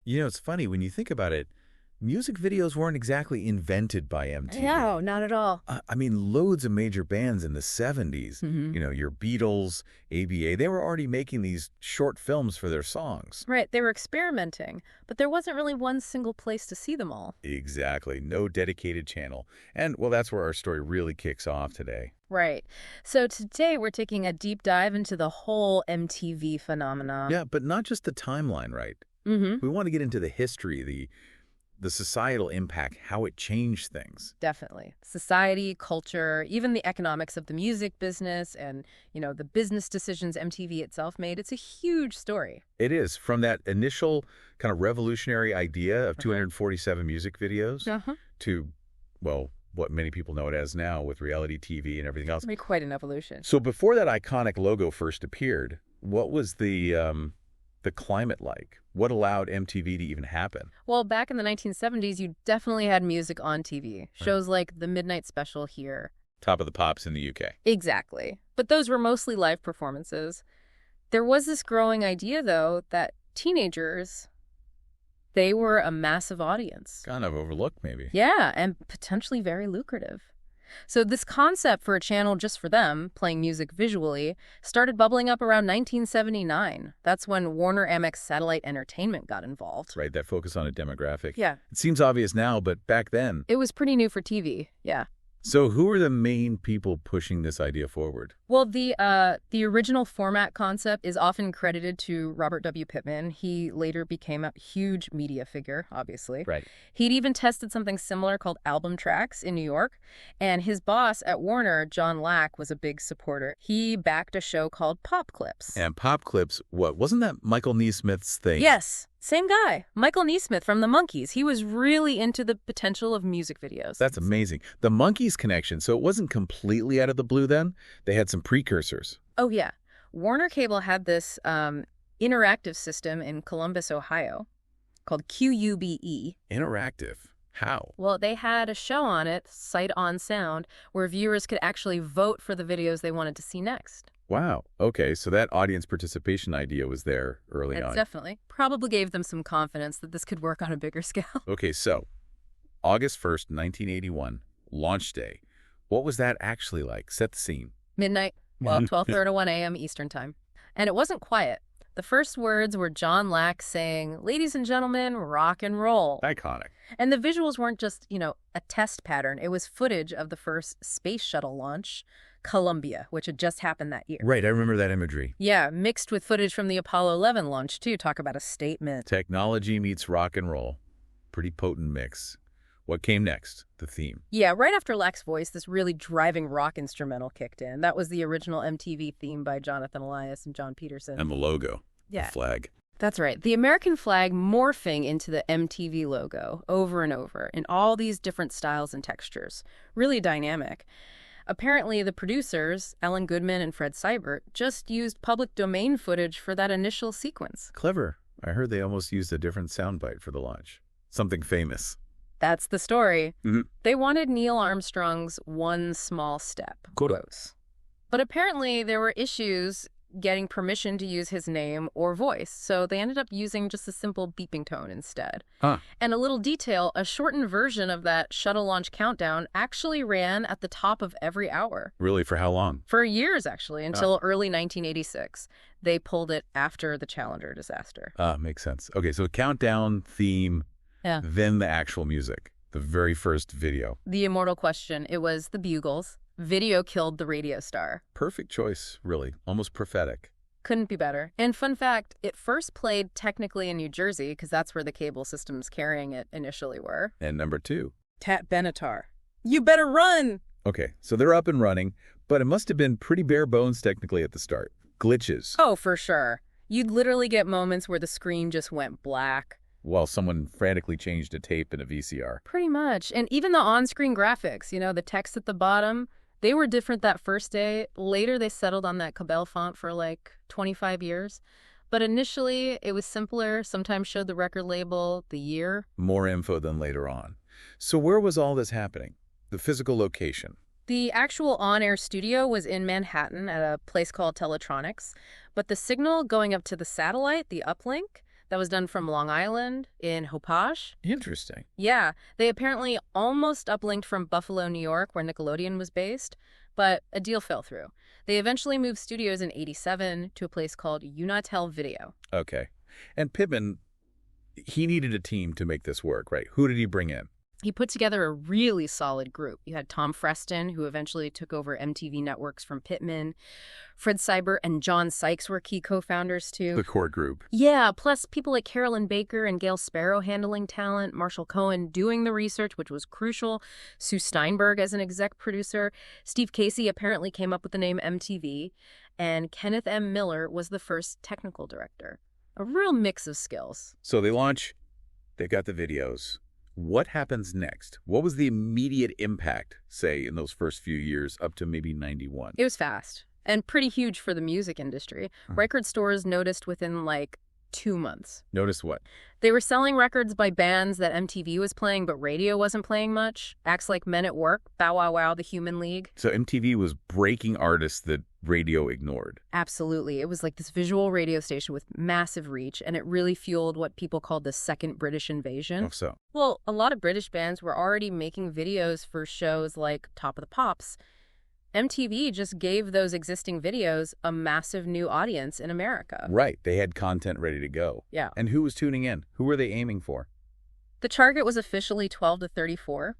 You know, it's funny when you think about it, music videos weren't exactly invented by MTV. No, not at all. I mean, loads of major bands in the 70s, your Beatles, ABA, they were already making these short films for their songs. Right, they were experimenting, but there wasn't really one single place to see them all. Exactly. No dedicated channel. And, well, that's where our story really kicks off today. Right. So today we're taking a deep dive into the whole MTV phenomena. Yeah, but not just the timeline, right? We want to get into the history, the societal impact, how it changed things. Definitely. Society, culture, even the economics of the music business and, the business decisions MTV itself made. It's a huge story. It is. From that initial kind of revolutionary idea of 247 music videos to, well, what many people know it as now with reality TV and everything else. It's quite an evolution. So before that iconic logo first appeared, what was the climate like? What allowed MTV to even happen? Well, back in the 1970s, you definitely had music on TV. Shows like The Midnight Special here. Top of the Pops in the UK. Exactly. But those were mostly live performances. There was this growing idea, though, that teenagers, they were a massive audience. Kind of overlooked, maybe. Yeah, and potentially very lucrative. So this concept for a channel just for them, playing music visually, started bubbling up around 1979. That's when Warner Amex Satellite Entertainment got involved. Right, that focus on a demographic. Yeah. It seems obvious now, but back then... It was pretty new for TV, yeah. So who are the main people pushing this idea forward? Well, the original format concept is often credited to Robert W. Pittman. He later became a huge media figure, obviously. Right. He'd even tested something similar called album tracks in New York. And his boss at Warner, John Lack, was a big supporter. He backed a show called Pop Clips. And Pop Clips, what? Wasn't that Michael Nesmith's thing? Yes. Same guy, Michael Nesmith from the Monkees. He was really into the potential of music videos. That's amazing. The Monkees connection, so it wasn't completely out of the blue then? They had some precursors. Oh, yeah. Warner Cable had this interactive system in Columbus, Ohio, called QUBE. Interactive? How? Well, they had a show on it, Sight on Sound, where viewers could actually vote for the videos they wanted to see next. Wow. Okay, so that audience participation idea was there early on. Definitely. Probably gave them some confidence that this could work on a bigger scale. Okay, so August 1st, 1981, launch day. What was that actually like? Set the scene. Midnight, 12:30 to 1 a.m. Eastern Time. And it wasn't quiet. The first words were John Lack saying, "Ladies and gentlemen, rock and roll." Iconic. And the visuals weren't just, a test pattern. It was footage of the first space shuttle launch, Columbia, which had just happened that year. Right, I remember that imagery. Yeah, mixed with footage from the Apollo 11 launch, too. Talk about a statement. Technology meets rock and roll. Pretty potent mix. What came next? The theme. Yeah, right after Lack's voice, this really driving rock instrumental kicked in. That was the original MTV theme by Jonathan Elias and John Peterson. And the logo. Yeah. The flag. That's right. The American flag morphing into the MTV logo over and over in all these different styles and textures. Really dynamic. Apparently, the producers, Ellen Goodman and Fred Seibert, just used public domain footage for that initial sequence. Clever. I heard they almost used a different soundbite for the launch. Something famous. That's the story. They wanted Neil Armstrong's "one small step" quotes. But apparently, there were issues getting permission to use his name or voice, so they ended up using just a simple beeping tone instead. And a little detail, a shortened version of that shuttle launch countdown actually ran at the top of every hour. Really, for how long? For years, actually, until early 1986. They pulled it after the Challenger disaster. Makes sense. Okay, so countdown, theme, then the actual music, the very first video. The immortal question, it was the Buggles. Video killed the radio star. Perfect choice, really. Almost prophetic. Couldn't be better. And fun fact, it first played technically in New Jersey, because that's where the cable systems carrying it initially were. And number 2. Tat Benatar. You better run! Okay, so they're up and running, but it must have been pretty bare bones technically at the start. Glitches. Oh, for sure. You'd literally get moments where the screen just went black. While someone frantically changed a tape in a VCR. Pretty much. And even the on-screen graphics, the text at the bottom, they were different that first day. Later, they settled on that Cabell font for like 25 years. But initially, it was simpler, sometimes showed the record label, the year. More info than later on. So where was all this happening? The physical location? The actual on-air studio was in Manhattan at a place called Teletronics. But the signal going up to the satellite, the uplink, that was done from Long Island in Hopage. Interesting. Yeah, they apparently almost uplinked from Buffalo, New York, where Nickelodeon was based, but a deal fell through. They eventually moved studios in '87 to a place called Unitel Video. Okay. And Pittman, he needed a team to make this work, right? Who did he bring in? He put together a really solid group. You had Tom Freston, who eventually took over MTV Networks from Pittman. Fred Seibert and John Sykes were key co-founders, too. The core group. Yeah, plus people like Carolyn Baker and Gail Sparrow handling talent, Marshall Cohen doing the research, which was crucial, Sue Steinberg as an exec producer. Steve Casey apparently came up with the name MTV, and Kenneth M. Miller was the first technical director. A real mix of skills. So they launch, they've got the videos. What happens next? What was the immediate impact, say, in those first few years up to maybe 91? It was fast and pretty huge for the music industry. Record stores noticed within like 2 months. Notice what? They were selling records by bands that MTV was playing, but radio wasn't playing much. Acts like Men at Work, Bow Wow Wow, The Human League. So MTV was breaking artists that radio ignored. Absolutely. It was like this visual radio station with massive reach, and it really fueled what people called the second British invasion. Oh, so? Well, a lot of British bands were already making videos for shows like Top of the Pops. MTV just gave those existing videos a massive new audience in America. Right. They had content ready to go. Yeah. And who was tuning in? Who were they aiming for? The target was officially 12 to 34,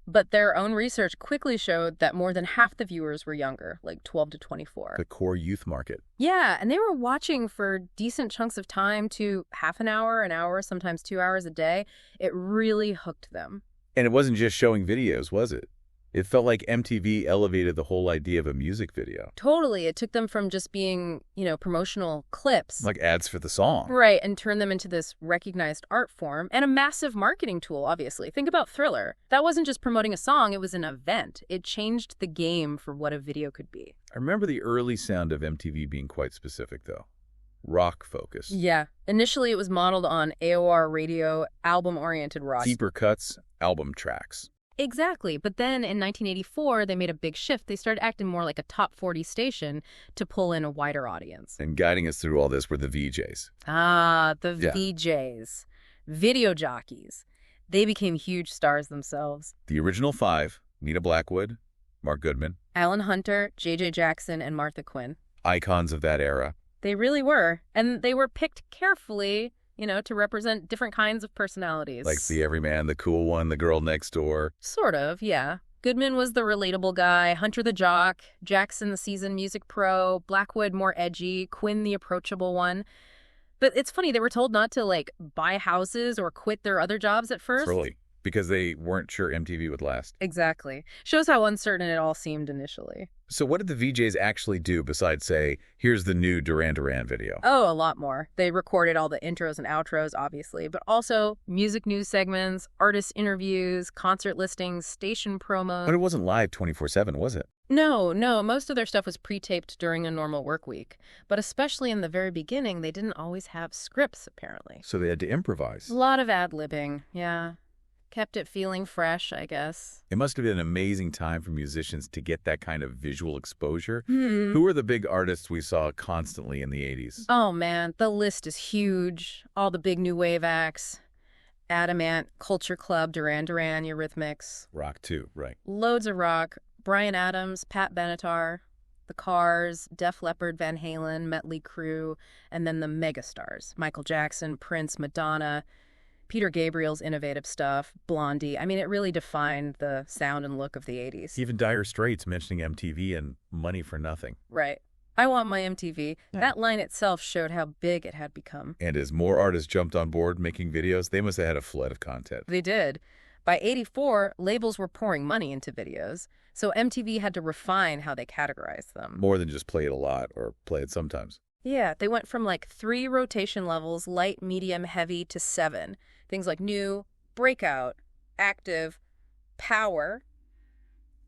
but their own research quickly showed that more than half the viewers were younger, like 12 to 24. The core youth market. Yeah, and they were watching for decent chunks of time to half an hour, sometimes 2 hours a day. It really hooked them. And it wasn't just showing videos, was it? It felt like MTV elevated the whole idea of a music video. Totally. It took them from just being, promotional clips. Like ads for the song. Right, and turned them into this recognized art form and a massive marketing tool, obviously. Think about Thriller. That wasn't just promoting a song, it was an event. It changed the game for what a video could be. I remember the early sound of MTV being quite specific, though. Rock focused. Yeah. Initially, it was modeled on AOR radio, album-oriented rock. Deeper cuts, album tracks. Exactly. But then in 1984, they made a big shift. They started acting more like a top 40 station to pull in a wider audience. And guiding us through all this were the VJs. The VJs. Video jockeys. They became huge stars themselves. The original 5, Nina Blackwood, Mark Goodman, Alan Hunter, J.J. Jackson, and Martha Quinn. Icons of that era. They really were. And they were picked carefully, to represent different kinds of personalities. Like the everyman, the cool one, the girl next door. Sort of, yeah. Goodman was the relatable guy, Hunter the jock, Jackson the seasoned music pro, Blackwood more edgy, Quinn the approachable one. But it's funny, they were told not to, buy houses or quit their other jobs at first. Really? Because they weren't sure MTV would last. Exactly. Shows how uncertain it all seemed initially. So what did the VJs actually do besides say, here's the new Duran Duran video? Oh, a lot more. They recorded all the intros and outros, obviously, but also music news segments, artist interviews, concert listings, station promos. But it wasn't live 24/7, was it? No. Most of their stuff was pre-taped during a normal work week. But especially in the very beginning, they didn't always have scripts, apparently. So they had to improvise. A lot of ad-libbing, yeah. Kept it feeling fresh, I guess. It must have been an amazing time for musicians to get that kind of visual exposure. Who were the big artists we saw constantly in the 80s? Oh, man, the list is huge. All the big new wave acts. Adamant, Culture Club, Duran Duran, Eurythmics. Rock, too, right. Loads of rock. Bryan Adams, Pat Benatar, The Cars, Def Leppard, Van Halen, Mötley Crüe, and then the megastars. Michael Jackson, Prince, Madonna, Peter Gabriel's innovative stuff, Blondie. I mean, it really defined the sound and look of the 80s. Even Dire Straits mentioning MTV and Money for Nothing. Right. I want my MTV. Yeah. That line itself showed how big it had become. And as more artists jumped on board making videos, they must have had a flood of content. They did. By '84, labels were pouring money into videos, so MTV had to refine how they categorized them. More than just play it a lot or play it sometimes. Yeah, they went from 3 rotation levels, light, medium, heavy, to 7. Things like new, breakout, active, power.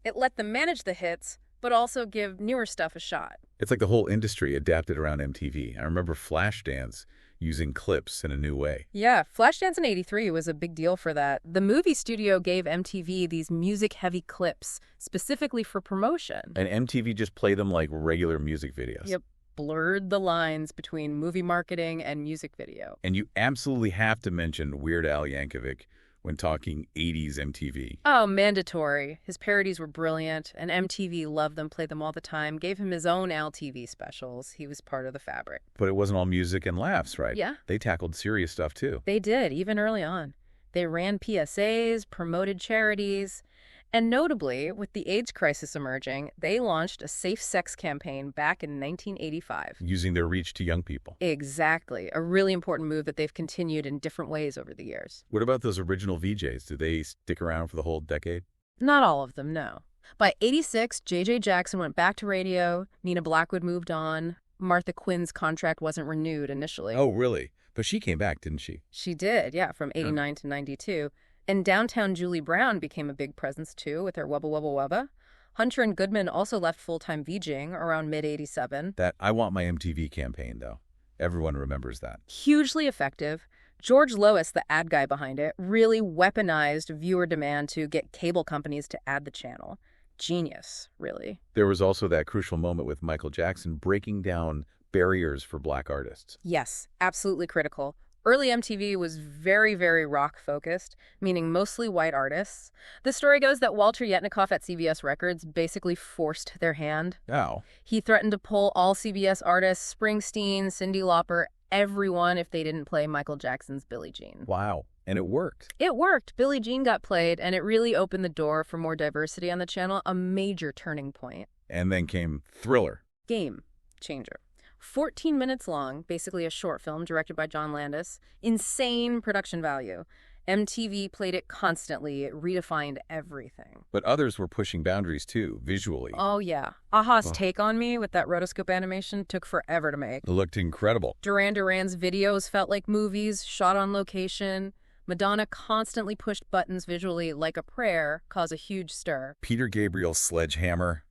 It let them manage the hits, but also give newer stuff a shot. It's like the whole industry adapted around MTV. I remember Flashdance using clips in a new way. Yeah, Flashdance in '83 was a big deal for that. The movie studio gave MTV these music-heavy clips specifically for promotion. And MTV just played them like regular music videos. Yep. blurred the lines between movie marketing and music video. And you absolutely have to mention Weird Al Yankovic when talking 80s MTV. Oh, mandatory. His parodies were brilliant, and MTV loved them, played them all the time, gave him his own Al TV specials. He was part of the fabric. But it wasn't all music and laughs, right? Yeah. They tackled serious stuff, too. They did, even early on. They ran PSAs, promoted charities, and notably, with the AIDS crisis emerging, they launched a safe sex campaign back in 1985. Using their reach to young people. Exactly. A really important move that they've continued in different ways over the years. What about those original VJs? Did they stick around for the whole decade? Not all of them, no. By '86, J.J. Jackson went back to radio, Nina Blackwood moved on, Martha Quinn's contract wasn't renewed initially. Oh, really? But she came back, didn't she? She did, yeah, from '89 to '92. And downtown Julie Brown became a big presence, too, with her Wubba Wubba Wubba. Hunter and Goodman also left full-time VJing around mid-'87. That I Want My MTV campaign, though. Everyone remembers that. Hugely effective. George Lois, the ad guy behind it, really weaponized viewer demand to get cable companies to ad the channel. Genius, really. There was also that crucial moment with Michael Jackson breaking down barriers for black artists. Yes, absolutely critical. Early MTV was very, very rock-focused, meaning mostly white artists. The story goes that Walter Yetnikoff at CBS Records basically forced their hand. How? He threatened to pull all CBS artists, Springsteen, Cyndi Lauper, everyone if they didn't play Michael Jackson's Billie Jean. Wow. And it worked. It worked. Billie Jean got played, and it really opened the door for more diversity on the channel, a major turning point. And then came Thriller. Game changer. 14 minutes long, basically a short film directed by John Landis. Insane production value. MTV played it constantly. It redefined everything. But others were pushing boundaries, too, visually. Oh, yeah. Aha's Take on Me with that rotoscope animation took forever to make. It looked incredible. Duran Duran's videos felt like movies, shot on location. Madonna constantly pushed buttons visually like a prayer, caused a huge stir. Peter Gabriel's Sledgehammer.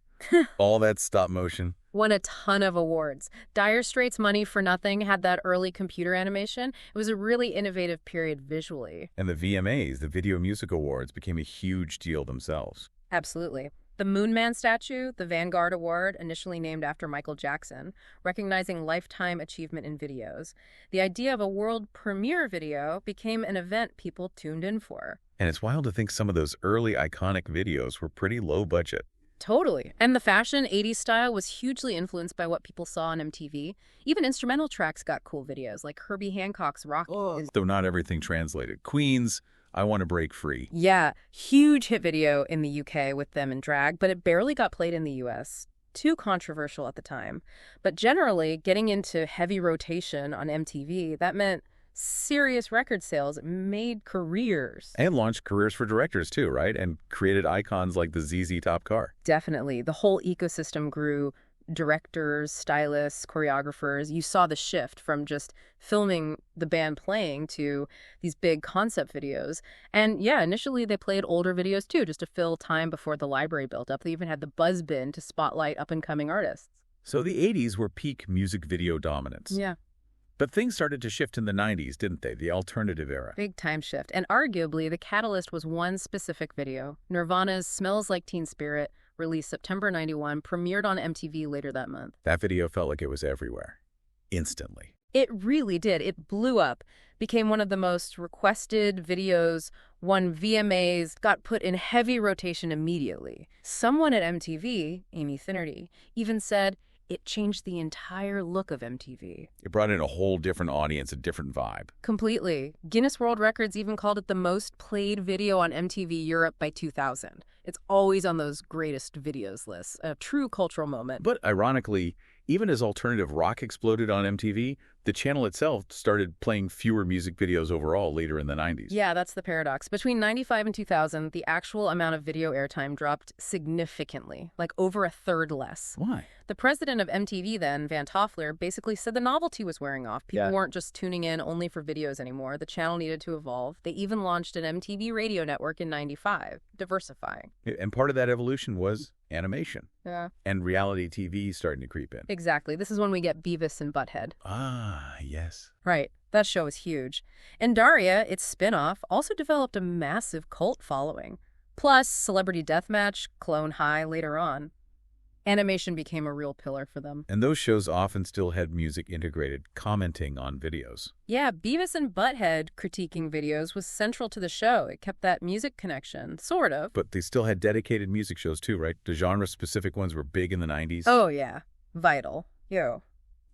All that stop motion. Won a ton of awards. Dire Straits' Money for Nothing had that early computer animation. It was a really innovative period visually. And the VMAs, the Video Music Awards, became a huge deal themselves. Absolutely. The Moon Man statue, the Vanguard Award, initially named after Michael Jackson, recognizing lifetime achievement in videos. The idea of a world premiere video became an event people tuned in for. And it's wild to think some of those early iconic videos were pretty low budget. Totally. And the fashion, 80s style, was hugely influenced by what people saw on MTV. Even instrumental tracks got cool videos, like Herbie Hancock's Rock. Though not everything translated. Queen's I Want to Break Free. Yeah, huge hit video in the UK with them in drag, but it barely got played in the US. Too controversial at the time. But generally, getting into heavy rotation on MTV, that meant serious record sales, made careers. And launched careers for directors too, right? And created icons like the ZZ Top Car. Definitely. The whole ecosystem grew. Directors, stylists, choreographers. You saw the shift from just filming the band playing to these big concept videos. And yeah, initially they played older videos too, just to fill time before the library built up. They even had the buzz bin to spotlight up-and-coming artists. So the 80s were peak music video dominance. Yeah. But things started to shift in the 90s, didn't they? The alternative era. Big time shift. And arguably, the catalyst was one specific video. Nirvana's Smells Like Teen Spirit, released September '91, premiered on MTV later that month. That video felt like it was everywhere. Instantly. It really did. It blew up, became one of the most requested videos, won VMAs, got put in heavy rotation immediately. Someone at MTV, Amy Finnerty, even said, it changed the entire look of MTV. It brought in a whole different audience, a different vibe. Completely. Guinness World Records even called it the most played video on MTV Europe by 2000. It's always on those greatest videos lists, a true cultural moment. But ironically, even as alternative rock exploded on MTV, the channel itself started playing fewer music videos overall later in the 90s. Yeah, that's the paradox. Between 95 and 2000, the actual amount of video airtime dropped significantly, like over a third less. Why? The president of MTV then, Van Toffler, basically said the novelty was wearing off. People weren't just tuning in only for videos anymore. The channel needed to evolve. They even launched an MTV radio network in '95, diversifying. And part of that evolution was animation. Yeah. And reality TV starting to creep in. Exactly. This is when we get Beavis and Butthead. Ah, yes. Right. That show is huge. And Daria, its spin-off, also developed a massive cult following. Plus, Celebrity Deathmatch, Clone High later on. Animation became a real pillar for them. And those shows often still had music integrated, commenting on videos. Yeah, Beavis and Butthead critiquing videos was central to the show. It kept that music connection, sort of. But they still had dedicated music shows too, right? The genre-specific ones were big in the 90s. Oh, yeah. Vital.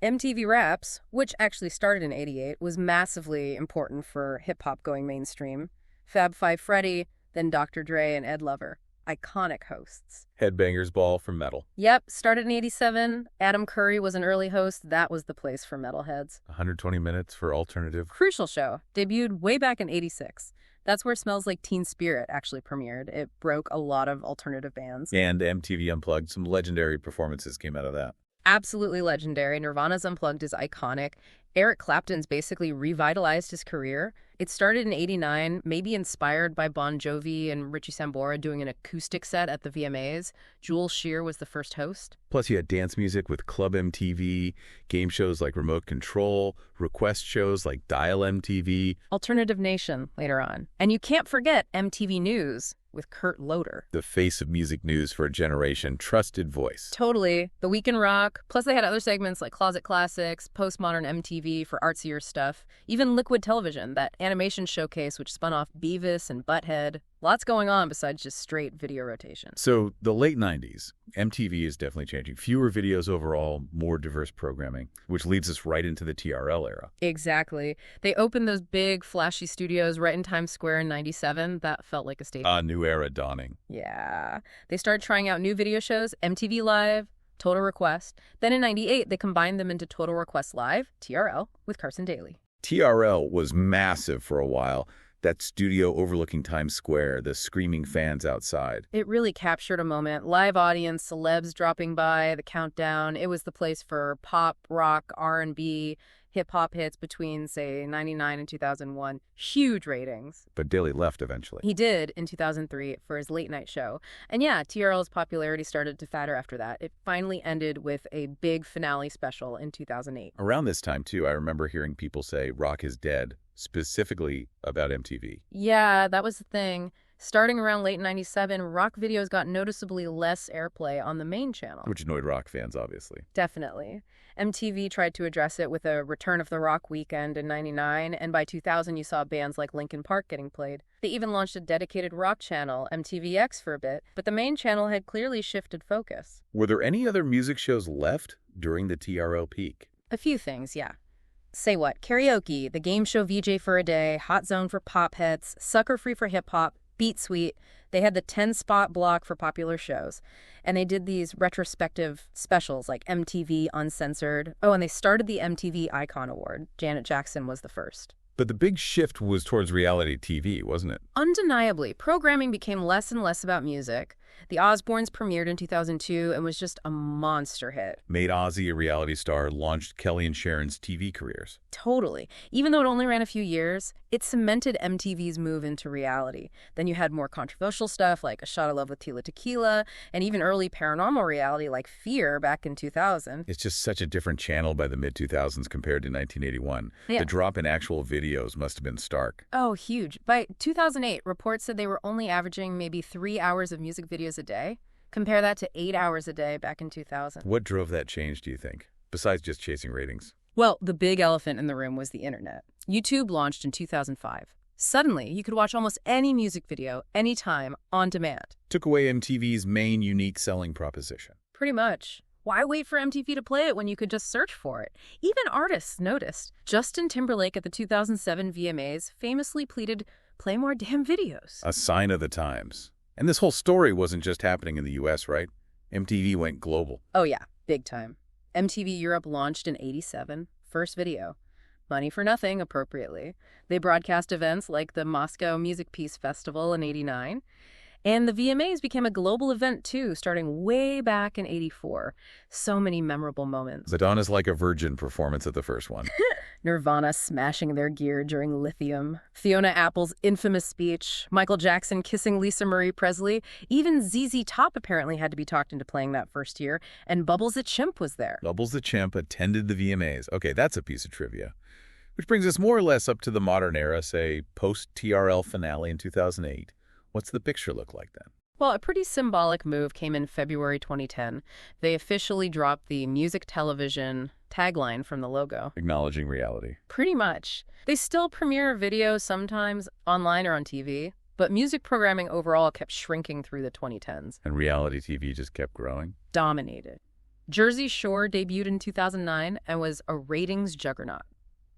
MTV Raps, which actually started in '88, was massively important for hip-hop going mainstream. Fab Five Freddy, then Dr. Dre and Ed Lover. Iconic hosts. Headbangers Ball for metal. Yep, started in '87. Adam Curry was an early host. That was the place for metalheads. 120 minutes for alternative. Crucial show. Debuted way back in '86. That's where Smells Like Teen Spirit actually premiered. It broke a lot of alternative bands. And MTV Unplugged. Some legendary performances came out of that. Absolutely legendary. Nirvana's Unplugged is iconic. Eric Clapton's basically revitalized his career. It started in '89, maybe inspired by Bon Jovi and Richie Sambora doing an acoustic set at the VMAs. Jules Shear was the first host. Plus you had dance music with Club MTV, game shows like Remote Control, request shows like Dial MTV. Alternative Nation later on. And you can't forget MTV News with Kurt Loder. The face of music news for a generation, trusted voice. Totally. The Week in Rock. Plus they had other segments like Closet Classics, Postmodern MTV for artsier stuff. Even Liquid Television, that animation showcase which spun off Beavis and Butthead. Lots going on besides just straight video rotation. So the late 90s, MTV is definitely changing. Fewer videos overall, more diverse programming, which leads us right into the TRL era. Exactly. They opened those big, flashy studios right in Times Square in '97. That felt like a statement. A new era dawning. Yeah. They started trying out new video shows, MTV Live, Total Request. Then in '98, they combined them into Total Request Live, TRL, with Carson Daly. TRL was massive for a while. That studio overlooking Times Square, the screaming fans outside. It really captured a moment. Live audience, celebs dropping by, the countdown. It was the place for pop, rock, R&B, hip-hop hits between, say, '99 and 2001. Huge ratings. But Daly left eventually. He did in 2003 for his late-night show. And yeah, TRL's popularity started to fatter after that. It finally ended with a big finale special in 2008. Around this time, too, I remember hearing people say rock is dead, specifically about MTV. Yeah, that was the thing. Starting around late '97, rock videos got noticeably less airplay on the main channel. Which annoyed rock fans, obviously. Definitely. MTV tried to address it with a Return of the Rock weekend in '99, and by 2000 you saw bands like Linkin Park getting played. They even launched a dedicated rock channel, MTVX, for a bit, but the main channel had clearly shifted focus. Were there any other music shows left during the TRL peak? A few things, yeah. Say What, Karaoke, the game show VJ for a Day, Hot Zone for pop hits, Sucker Free for hip hop, Beat Sweet. They had the 10-spot block for popular shows. And they did these retrospective specials like MTV Uncensored. Oh, and they started the MTV Icon Award. Janet Jackson was the first. But the big shift was towards reality TV, wasn't it? Undeniably, programming became less and less about music. The Osbournes premiered in 2002 and was just a monster hit. Made Ozzy a reality star, launched Kelly and Sharon's TV careers. Totally. Even though it only ran a few years, it cemented MTV's move into reality. Then you had more controversial stuff like A Shot of Love with Tila Tequila, and even early paranormal reality like Fear back in 2000. It's just such a different channel by the mid-2000s compared to 1981. Yeah. The drop in actual videos must have been stark. Oh, huge. By 2008, reports said they were only averaging maybe 3 hours of music videos a day. Compare that to 8 hours a day back in 2000. What drove that change, do you think, besides just chasing ratings? Well, the big elephant in the room was the internet. YouTube launched in 2005. Suddenly, you could watch almost any music video, anytime, on demand. Took away MTV's main unique selling proposition. Pretty much. Why wait for MTV to play it when you could just search for it? Even artists noticed. Justin Timberlake at the 2007 VMAs famously pleaded, "Play more damn videos." A sign of the times. And this whole story wasn't just happening in the US, right? MTV went global. Oh yeah, big time. MTV Europe launched in '87. First video. Money for nothing, appropriately. They broadcast events like the Moscow Music Peace Festival in '89. And the VMAs became a global event, too, starting way back in '84. So many memorable moments. Madonna's Like a Virgin performance at the first one. Nirvana smashing their gear during Lithium. Fiona Apple's infamous speech. Michael Jackson kissing Lisa Marie Presley. Even ZZ Top apparently had to be talked into playing that first year. And Bubbles the Chimp was there. Bubbles the Chimp attended the VMAs. Okay, that's a piece of trivia. Which brings us more or less up to the modern era, say, post-TRL finale in 2008. What's the picture look like then? Well, a pretty symbolic move came in February 2010. They officially dropped the music television tagline from the logo. Acknowledging reality. Pretty much. They still premiere videos sometimes online or on TV, but music programming overall kept shrinking through the 2010s. And reality TV just kept growing? Dominated. Jersey Shore debuted in 2009 and was a ratings juggernaut.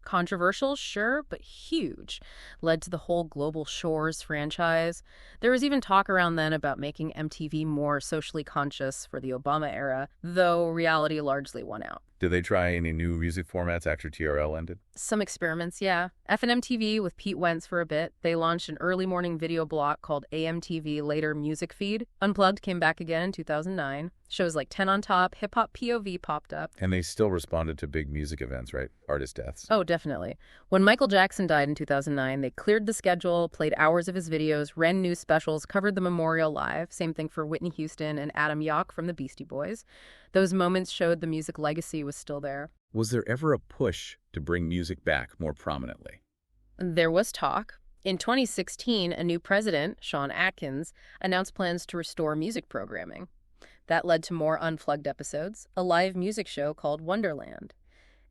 Controversial, sure, but huge. Led to the whole Global Shores franchise. There was even talk around then about making MTV more socially conscious for the Obama era, though reality largely won out. Did they try any new music formats after TRL ended? Some experiments, yeah. FNMTV with Pete Wentz for a bit. They launched an early morning video block called AMTV, later Music Feed. Unplugged came back again in 2009. Shows like 10 on Top, Hip Hop POV popped up. And they still responded to big music events, right? Artist deaths. Oh, definitely. When Michael Jackson died in 2009, they cleared the schedule, played hours of his videos, ran news specials, covered the memorial live. Same thing for Whitney Houston and Adam Yauch from the Beastie Boys. Those moments showed the music legacy was still there. Was there ever a push to bring music back more prominently? There was talk. In 2016, a new president, Sean Atkins, announced plans to restore music programming. That led to more Unplugged episodes, a live music show called Wonderland.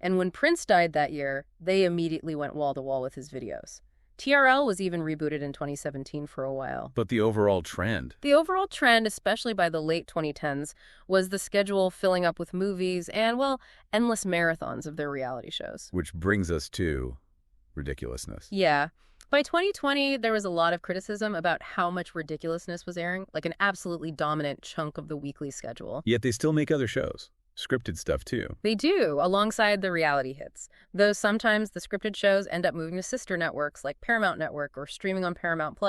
And when Prince died that year, they immediately went wall-to-wall with his videos. TRL was even rebooted in 2017 for a while. But the overall trend? The overall trend, especially by the late 2010s, was the schedule filling up with movies and, well, endless marathons of their reality shows. Which brings us to ridiculousness. Yeah. By 2020, there was a lot of criticism about how much ridiculousness was airing, like an absolutely dominant chunk of the weekly schedule. Yet they still make other shows. Scripted stuff, too. They do, alongside the reality hits. Though sometimes the scripted shows end up moving to sister networks like Paramount Network or streaming on Paramount+.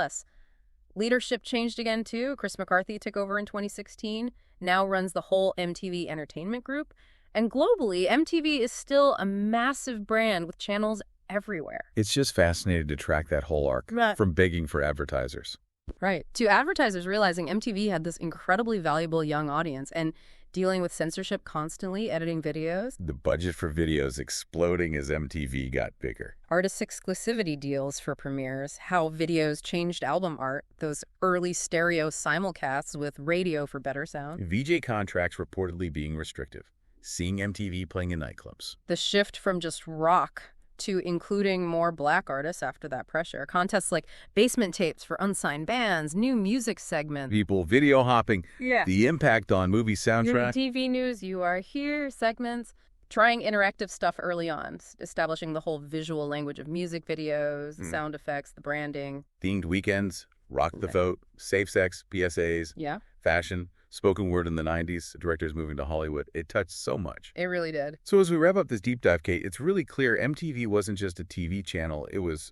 Leadership changed again, too. Chris McCarthy took over in 2016, now runs the whole MTV Entertainment Group. And globally, MTV is still a massive brand with channels everywhere. It's just fascinating to track that whole arc, from begging for advertisers. Right. To advertisers realizing MTV had this incredibly valuable young audience and dealing with censorship constantly, editing videos. The budget for videos exploding as MTV got bigger. Artist exclusivity deals for premieres, how videos changed album art, those early stereo simulcasts with radio for better sound. VJ contracts reportedly being restrictive, seeing MTV playing in nightclubs. The shift from just rock to including more black artists after that pressure. Contests like basement tapes for unsigned bands, new music segments. People video hopping. Yeah. The impact on movie soundtrack. TV news, you are here segments. Trying interactive stuff early on, establishing the whole visual language of music videos, the sound effects, the branding. Themed weekends, rock the vote, safe sex, PSAs, fashion, spoken word in the 90s, directors moving to Hollywood. It touched so much. It really did. So as we wrap up this deep dive, Kate, it's really clear MTV wasn't just a TV channel. It was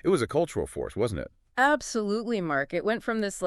a cultural force, wasn't it? Absolutely, Mark. It went from this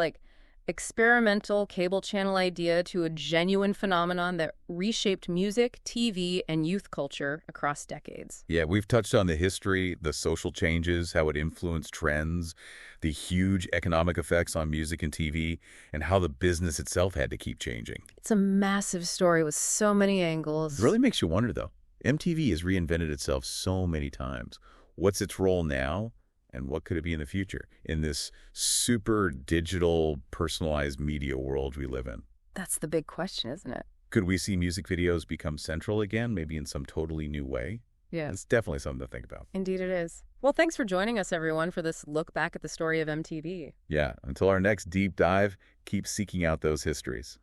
experimental cable channel idea to a genuine phenomenon that reshaped music, TV, and youth culture across decades. Yeah, we've touched on the history, the social changes, how it influenced trends, the huge economic effects on music and TV, and how the business itself had to keep changing. It's a massive story with so many angles. It really makes you wonder, though. MTV has reinvented itself so many times. What's its role now? And what could it be in the future in this super digital, personalized media world we live in? That's the big question, isn't it? Could we see music videos become central again, maybe in some totally new way? Yeah. It's definitely something to think about. Indeed it is. Well, thanks for joining us, everyone, for this look back at the story of MTV. Yeah. Until our next deep dive, keep seeking out those histories.